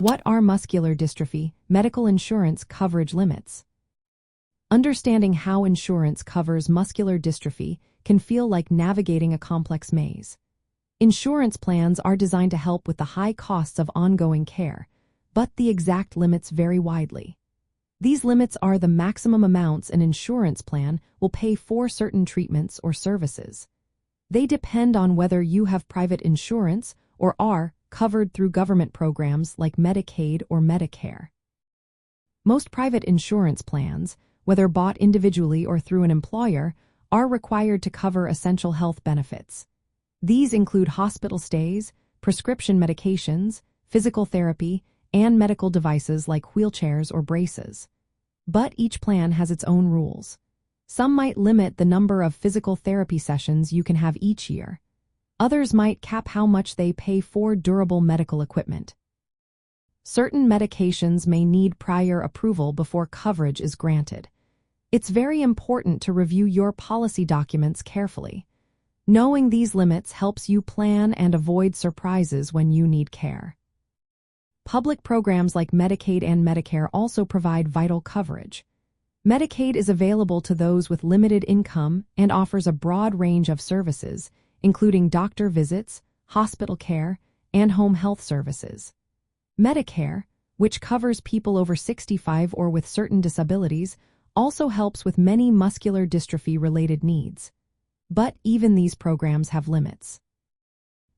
What are muscular dystrophy, medical insurance coverage limits? Understanding how insurance covers muscular dystrophy can feel like navigating a complex maze. Insurance plans are designed to help with the high costs of ongoing care, but the exact limits vary widely. These limits are the maximum amounts an insurance plan will pay for certain treatments or services. They depend on whether you have private insurance or are covered through government programs like Medicaid or Medicare. Most private insurance plans, whether bought individually or through an employer, are required to cover essential health benefits. These include hospital stays, prescription medications, physical therapy, and medical devices like wheelchairs or braces. But each plan has its own rules. Some might limit the number of physical therapy sessions you can have each year. Others might cap how much they pay for durable medical equipment. Certain medications may need prior approval before coverage is granted. It's very important to review your policy documents carefully. Knowing these limits helps you plan and avoid surprises when you need care. Public programs like Medicaid and Medicare also provide vital coverage. Medicaid is available to those with limited income and offers a broad range of services, including doctor visits, hospital care, and home health services. Medicare, which covers people over 65 or with certain disabilities, also helps with many muscular dystrophy-related needs. But even these programs have limits.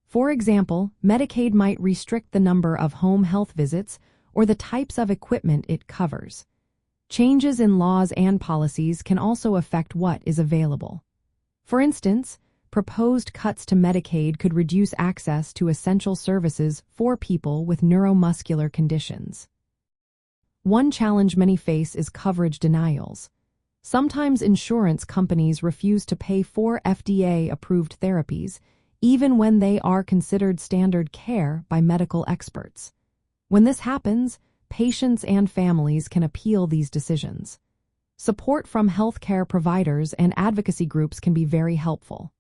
For example, Medicaid might restrict the number of home health visits or the types of equipment it covers. Changes in laws and policies can also affect what is available. For instance, proposed cuts to Medicaid could reduce access to essential services for people with neuromuscular conditions. One challenge many face is coverage denials. Sometimes insurance companies refuse to pay for FDA-approved therapies, even when they are considered standard care by medical experts. When this happens, patients and families can appeal these decisions. Support from healthcare providers and advocacy groups can be very helpful.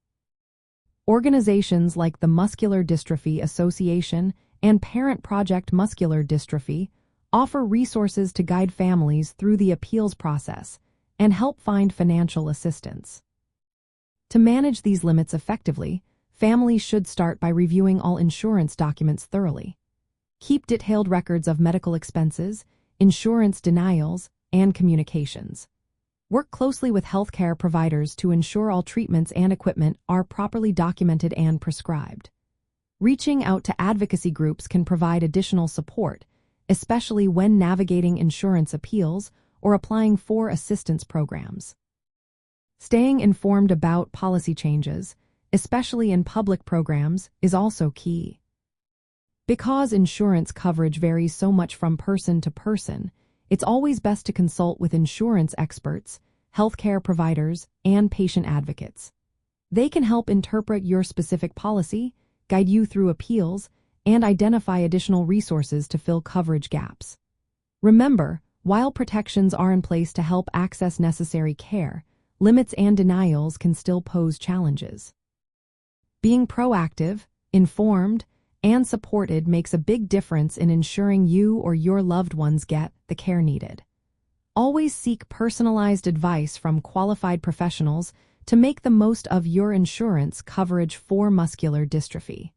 Organizations like the Muscular Dystrophy Association and Parent Project Muscular Dystrophy offer resources to guide families through the appeals process and help find financial assistance. To manage these limits effectively, families should start by reviewing all insurance documents thoroughly. Keep detailed records of medical expenses, insurance denials, and communications. Work closely with healthcare providers to ensure all treatments and equipment are properly documented and prescribed. Reaching out to advocacy groups can provide additional support, especially when navigating insurance appeals or applying for assistance programs. Staying informed about policy changes, especially in public programs, is also key. Because insurance coverage varies so much from person to person, it's always best to consult with insurance experts, healthcare providers, and patient advocates. They can help interpret your specific policy, guide you through appeals, and identify additional resources to fill coverage gaps. Remember, while protections are in place to help access necessary care, limits and denials can still pose challenges. Being proactive, informed, and supported makes a big difference in ensuring you or your loved ones get the care needed. Always seek personalized advice from qualified professionals to make the most of your insurance coverage for muscular dystrophy.